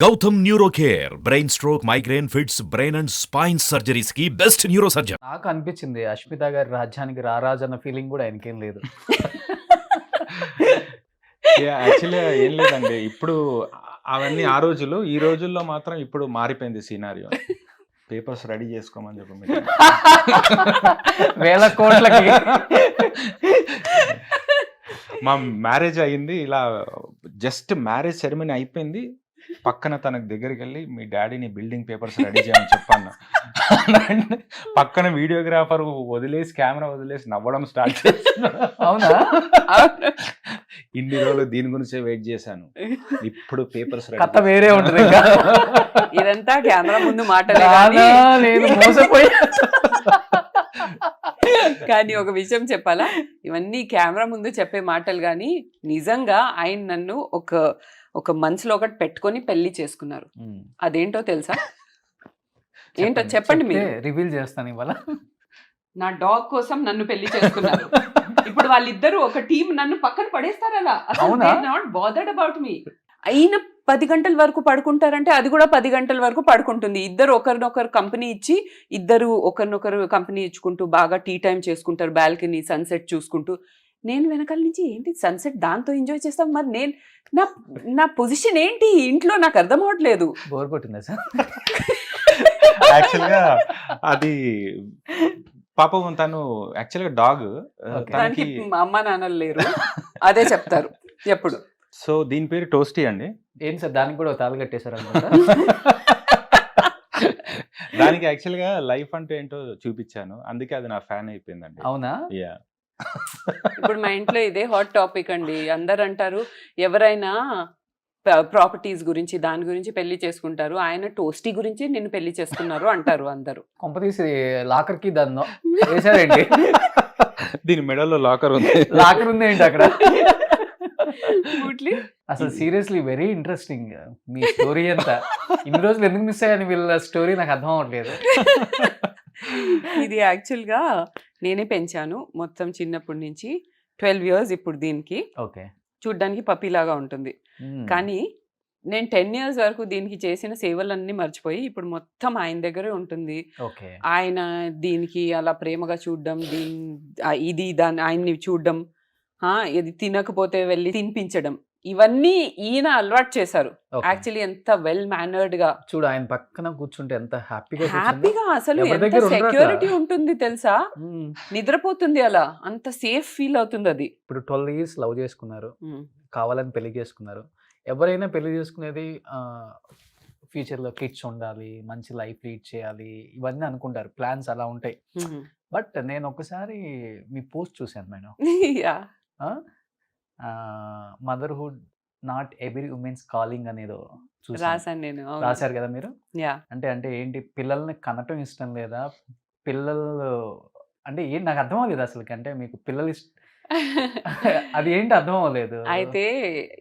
Gautam neuro care brain stroke migraine fits brain and spine surgeries కి best neurosurgeon. నాకు అనిపించింది అష్మిత గారి రాజ్యానికి రారాజు అన్న ఫీలింగ్ కూడా ఆయనకేం లేదు. యాక్చువల్‌గా ఏం లేదండి. ఇప్పుడు అవన్నీ ఆ రోజులు. ఈ రోజుల్లో మాత్రం ఇప్పుడు మారిపోయింది సినారియో. పేపర్స్ రెడీ చేసుకోమని చెప్పి మీరు. వేల కోట్లకి మా మ్యారేజ్ అయింది. ఇలా జస్ట్ మ్యారేజ్ సెరమనీ అయిపోయింది. పక్కన తనకు దగ్గరికి వెళ్ళి మీ డాడీని బిల్డింగ్ పేపర్స్ రెడీ చేయమని చెప్పాను. పక్కన వీడియోగ్రాఫర్ వదిలేసి కెమెరా వదిలేసి నవ్వడం స్టార్ట్ చేశాను. అవునా? ఇన్ని రోజులు దీని గురించే వెయిట్ చేశాను. ఇప్పుడు పేపర్స్ కథ వేరే ఉంటుంది. ఇంకా ఇదంతా కెమెరా ముందు మాటలే కానీ నేను మోసపోయా. కానీ ఒక విషయం చెప్పాలా, ఇవన్నీ కెమెరా ముందు చెప్పే మాటలు కానీ నిజంగా ఆయన నన్ను ఒక మనసులో ఒకటి పెట్టుకొని పెళ్లి చేసుకున్నారు. అదేంటో తెలుసా? ఏంటో చెప్పండి మీరు. రివీల్ చేస్తాను ఇవాళ. నా డాగ్ కోసం నన్ను పెళ్లి చేసుకున్నారు. ఇప్పుడు వాళ్ళిద్దరూ ఒక టీం నన్ను పక్కన పడేస్తారు అలా. అవునా? Not bothered about me. అయిన 10 గంటల వరకు పడుకుంటారంటే అది కూడా 10 గంటల వరకు పడుకుంటుంది. ఇద్దరు ఒకరినొకరు కంపెనీ ఇచ్చి ఇద్దరు ఒకరినొకరు కంపెనీ ఇచ్చుకుంటూ బాగా టీ టైం చేసుకుంటారు, బాల్కనీ సన్సెట్ చూసుకుంటూ. నేను వెనకాల నుంచి ఏంటి సన్సెట్ దాంతో ఎంజాయ్ చేస్తాం, మరి నేను నా పొజిషన్ ఏంటి ఇంట్లో నాకు అర్థం అవ్వట్లేదు. బోర్ కొట్టిందా సార్? యాక్చువల్గా అది పాపం తను యాక్చువల్గా డాగ్ దానికి మా అమ్మ నాన్నలు లేరు, అదే చెప్తారు ఎప్పుడు. సో దీని పేరు టోస్టీ అండి. ఏంటి సార్ దానికి కూడా తాళి కట్టేశారు అనుకుంటా. దానికి యాక్చువల్గా లైఫ్ అంటే ఏంటో చూపించాను, అందుకే అది నా ఫ్యాన్ అయిపోయిందండి. అవునా? యా. ఇప్పుడు మా ఇంట్లో ఇదే హాట్ టాపిక్ అండి. అందరు అంటారు ఎవరైనా ప్రాపర్టీస్ గురించి దాని గురించి పెళ్లి చేసుకుంటారు, ఆయన టోస్టీ గురించి నిన్ను పెళ్లి చేసుకున్నారు అంటారు అందరూ. కొంపతీసి లాకర్ కి దాన్ని వేసారేంటి? దీని మెడల్లో లాకర్ ఉంది. లాకర్ ఉంది ఏంటి అక్కడ? Absolutely. అసలు సీరియస్లీ వెరీ ఇంట్రెస్టింగ్ మీ స్టోరీ అంతా. ఇన్ని రోజులు ఎందుకు మిస్ అయ్యాను వీళ్ళ స్టోరీ నాకు అర్థం అవ్వట్లేదు. ఇది యాక్చువల్గా నేనే పెంచాను మొత్తం చిన్నప్పటి నుంచి. 12 years ఇప్పుడు దీనికి. ఓకే. చూడ్డానికి పప్పీలాగా ఉంటుంది. కానీ నేను 10 years వరకు దీనికి చేసిన సేవలన్నీ మర్చిపోయి ఇప్పుడు మొత్తం ఆయన దగ్గరే ఉంటుంది. ఓకే. ఆయన దీనికి అలా ప్రేమగా చూడడం, ఇది దాన్ని ఆయన్ని చూడడం, ఇది తినకపోతే వెళ్ళి తినిపించడం, ఇవన్నీ ఈయన అలవాటు చేశారు. యాక్చువల్లీ ఎంత వెల్ మేనర్డ్ గా చూడు, ఆయన పక్కన కూర్చుంటే ఎంత హ్యాపీగా అసలు ఎంత సెక్యూరిటీ ఉంటుంది తెలుసా. నిద్రపోతుంది అలా, అంత సేఫ్ ఫీల్ అవుతుంది అది. ఇప్పుడు 12 years లవ్ చేసుకున్నారు, కావాలని పెళ్లి చేసుకున్నారు. ఎవరైనా పెళ్లి చేసుకునేది ఫ్యూచర్లో కిడ్స్ ఉండాలి, మంచి లైఫ్ లీడ్ చేయాలి, ఇవన్నీ అనుకుంటారు, ప్లాన్స్ అలా ఉంటాయి. బట్ నేను ఒకసారి మీ పోస్ట్ చూశాను madam. Motherhood not every women's calling అనేదో రాశాను నేను. రాశారు కదా మీరు. అంటే ఏంటి, పిల్లల్ని కనటం ఇష్టం లేదా? పిల్లలు అంటే ఏంటి నాకు అర్థం అవ్వలేదు అసలు. అంటే మీకు పిల్లలు అది ఏంటి అర్థం అవ్వలేదు. అయితే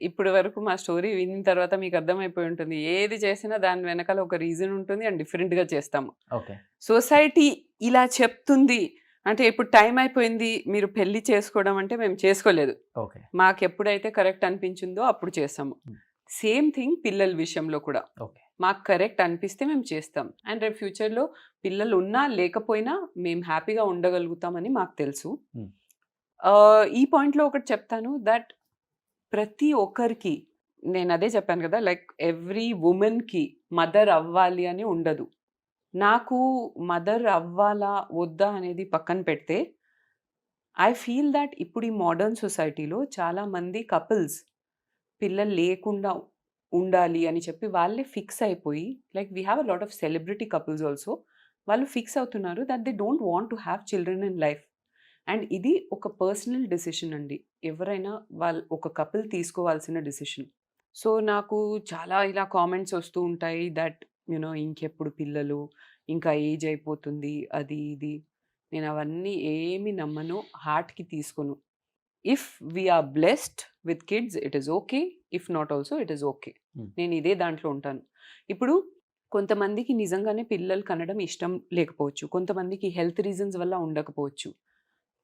ఇప్పుడు వరకు మా స్టోరీ విన్న తర్వాత మీకు అర్థమైపోయి ఉంటుంది, ఏది చేసినా దాని వెనకాల ఒక రీజన్ ఉంటుంది అండ్ డిఫరెంట్ గా చేస్తాము. ఓకే. సొసైటీ ఇలా చెప్తుంది అంటే ఇప్పుడు టైం అయిపోయింది మీరు పెళ్లి చేసుకోవడం అంటే మేము చేసుకోలేదు. ఓకే. మాకు ఎప్పుడైతే కరెక్ట్ అనిపించిందో అప్పుడు చేస్తాము. సేమ్ థింగ్ పిల్లల విషయంలో కూడా. ఓకే. మాకు కరెక్ట్ అనిపిస్తే మేము చేస్తాం. అండ్ రేపు ఫ్యూచర్లో పిల్లలు ఉన్నా లేకపోయినా మేము హ్యాపీగా ఉండగలుగుతామని మాకు తెలుసు. ఈ పాయింట్లో ఒకటి చెప్తాను, దట్ ప్రతి ఒక్కరికి నేను అదే చెప్పాను కదా, లైక్ ఎవ్రీ ఉమెన్కి మదర్ అవ్వాలి అని ఉండదు. నాకు మదర్ అవ్వాలా వద్దా అనేది పక్కన పెడితే ఐ ఫీల్ దట్ ఇప్పుడు ఈ మోడర్న్ సొసైటీలో చాలామంది కపుల్స్ పిల్లలు లేకుండా ఉండాలి అని చెప్పి వాళ్ళే ఫిక్స్ అయిపోయి, like we have a lot of celebrity couples also, వాళ్ళు ఫిక్స్ అవుతున్నారు that they don't want to have children in life. And ఇది ఒక పర్సనల్ డెసిషన్ అండి, ఎవరైనా ఒక కపుల్ తీసుకోవాల్సిన డెసిషన్. సో నాకు చాలా ఇలా కామెంట్స్ వస్తూ ఉంటాయి దట్ ఇంకెప్పుడు పిల్లలు, ఇంకా ఏజ్ అయిపోతుంది, అది ఇది. నేను అవన్నీ ఏమి నమ్మను, హార్ట్కి తీసుకోను. If we are blessed with kids it is okay, if not also it is okay. నేను ఇదే దాంట్లో ఉంటాను. ఇప్పుడు కొంతమందికి నిజంగానే పిల్లలు కనడం ఇష్టం లేకపోవచ్చు, కొంతమందికి హెల్త్ రీజన్స్ వల్ల ఉండకపోవచ్చు.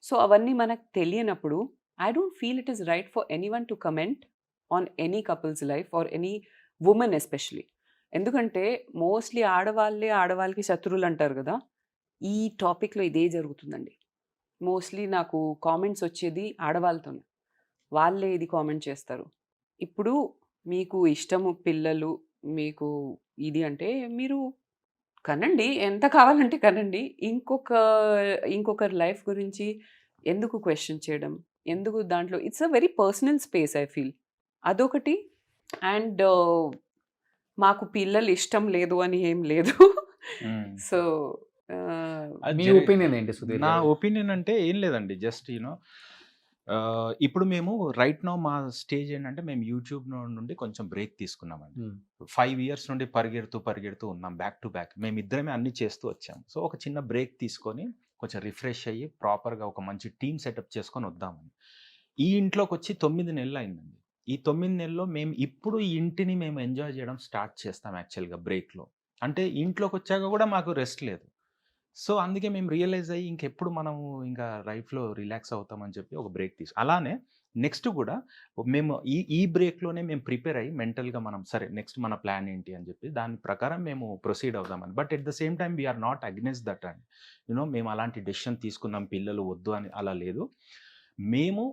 సో అవన్నీ మనకు తెలియనప్పుడు I don't feel it is right for anyone to comment on any couples life or any women especially. ఎందుకంటే మోస్ట్లీ ఆడవాళ్ళే ఆడవాళ్ళకి శత్రువులు అంటారు కదా, ఈ టాపిక్లో ఇదే జరుగుతుందండి. మోస్ట్లీ నాకు కామెంట్స్ వచ్చేది ఆడవాళ్ళతోనే, వాళ్ళే ఇది కామెంట్ చేస్తారు. ఇప్పుడు మీకు ఇష్టము పిల్లలు, మీకు ఇది అంటే మీరు కనండి, ఎంత కావాలంటే కనండి. ఇంకొకరి లైఫ్ గురించి ఎందుకు క్వశ్చన్ చేయడం, ఎందుకు దాంట్లో it's a very personal space I feel. అదొకటి. అండ్ మాకు పిల్లలు ఇష్టం లేదు అని ఏం లేదు. సో అది మీ జరి- ఒపీనియన్ ఏంటి సుధీర్ నా గారు? ఒపీనియన్ అంటే ఏం లేదండి, జస్ట్ ఇప్పుడు మేము రైట్ నౌ మా స్టేజ్ ఏంటంటే మేము యూట్యూబ్ నుండి కొంచెం బ్రేక్ తీసుకున్నామండి. మ్మ్. 5 ఇయర్స్ నుండి పరిగెడుతూ ఉన్నాం బ్యాక్ టు బ్యాక్. మేము ఇద్దరమే అన్ని చేస్తూ వచ్చాము. సో ఒక చిన్న బ్రేక్ తీసుకొని కొంచెం రిఫ్రెష్ అయ్యి ప్రాపర్గా ఒక మంచి టీమ్ సెటప్ చేసుకొని వద్దామని ఈ ఇంట్లోకి వచ్చి 9 నెలలు అయిందండి. ఈ 9 నెలల్లో మేము ఇప్పుడు ఈ ఇంటిని మేము ఎంజాయ్ చేయడం స్టార్ట్ చేస్తాం యాక్చువల్గా బ్రేక్లో. అంటే ఇంట్లోకి వచ్చాక కూడా మాకు రెస్ట్ లేదు. సో అందుకే మేము రియలైజ్ అయ్యి ఇంకెప్పుడు మనము ఇంకా లైఫ్లో రిలాక్స్ అవుతామని చెప్పి ఒక బ్రేక్ అలానే నెక్స్ట్ కూడా మేము ఈ బ్రేక్లోనే మేము ప్రిపేర్ అయ్యి మెంటల్గా మనం సరే నెక్స్ట్ మన ప్లాన్ ఏంటి అని చెప్పి దాని ప్రకారం మేము ప్రొసీడ్ అవుదామని. But at the same time we are not against that and మేము అలాంటి డెసిషన్ తీసుకున్నాం పిల్లలు వద్దు అని అలా లేదు. మేము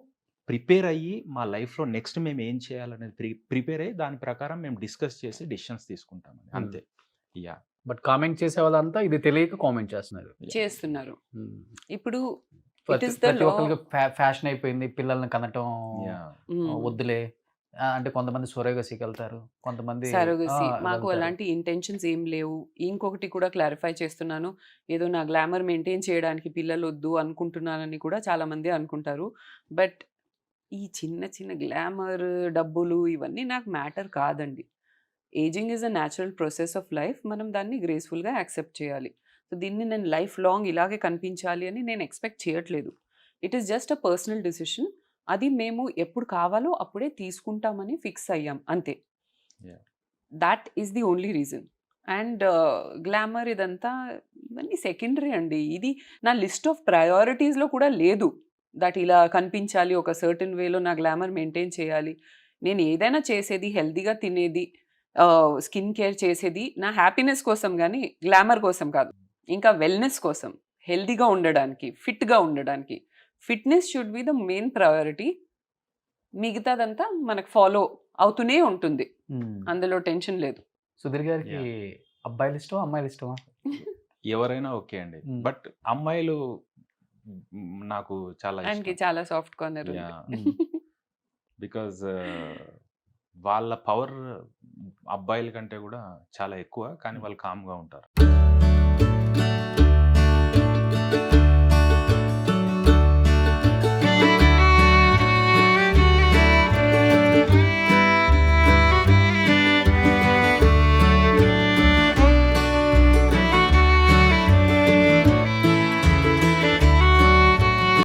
ప్రిపేర్ అయ్యి మా లైఫ్లో నెక్స్ట్ మేము ఏం చేయాలనేది ప్రిపేర్ అయ్యి దాని ప్రకారం మేము డిస్కస్ చేసి డెసిషన్స్ తీసుకుంటామని అంతే. యా బట్ కామెంట్ చేసే వాళ్ళంతా ఇది తెలియక కామెంట్ చేస్తున్నారు. చేస్తున్నారు. మ్మ్. ఇప్పుడు ప్రతి is the ప్రతి law. ఒక్కరికి ఫ్యాషన్ అయిపోయింది పిల్లల్ని కనటం. యా వద్దులే అంటే కొంతమంది సొరేగసికి వెళ్తారు, కొంతమంది సరోగసీ మాకు వెళ్తారు. అలాంటి ఇంటెన్షన్స్ ఏం లేవు. ఇంకొకటి కూడా క్లారిఫై చేస్తున్నాను, ఏదో నా గ్లామర్ మెయింటైన్ చేయడానికి పిల్లలు వద్దు అనుకుంటున్నానని కూడా చాలా మంది అనుకుంటారు. బట్ ఈ చిన్న చిన్న గ్లామర్ డబ్బులు ఇవన్నీ నాకు మ్యాటర్ కాదండి. Ageing is a natural process of life. మనం దాన్ని గ్రేస్ఫుల్గా యాక్సెప్ట్ చేయాలి. సో దీన్ని నేను లైఫ్ లాంగ్ ఇలాగే కనిపించాలి అని నేను ఎక్స్పెక్ట్ చేయట్లేదు. It is just a personal decision. అది మేము ఎప్పుడు కావాలో అప్పుడే తీసుకుంటామని ఫిక్స్ అయ్యాం అంతే. Yeah. That is the only reason. And glamour ఇదంతా ఇవన్నీ సెకండరీ అండి. ఇది నా లిస్ట్ ఆఫ్ ప్రయారిటీస్లో కూడా లేదు. దట్ ఇలా కనిపించాలి, ఒక సర్టన్ వేలో నా గ్లామర్ మెయింటైన్ చేయాలి. నేను ఏదైనా చేసేది హెల్తీగా తినేది, స్కిన్ కేర్ చేసేది నా హ్యాపీనెస్ కోసం కానీ గ్లామర్ కోసం కాదు. ఇంకా వెల్నెస్ కోసం, హెల్తీగా ఉండడానికి, ఫిట్గా ఉండడానికి. Fitness should be the main priority. మిగతాదంతా మనకు ఫాలో అవుతూనే ఉంటుంది, మ్మ్. అందులో టెన్షన్ లేదు. సుధీర్ గారికి అబ్బాయిలు ఇష్టమా అమ్మాయిలు ఇష్టమా? ఎవరైనా ఓకే అండి. మ్మ్. బట్ అమ్మాయిలు నాకు చాలా ఆయనకి చాలా సాఫ్ట్ కార్నర్ ఉంది. మ్మ్. బికాజ్ వాళ్ళ పవర్ అబ్బాయిల కంటే కూడా చాలా ఎక్కువ, కానీ వాళ్ళు కామ్గా ఉంటారు.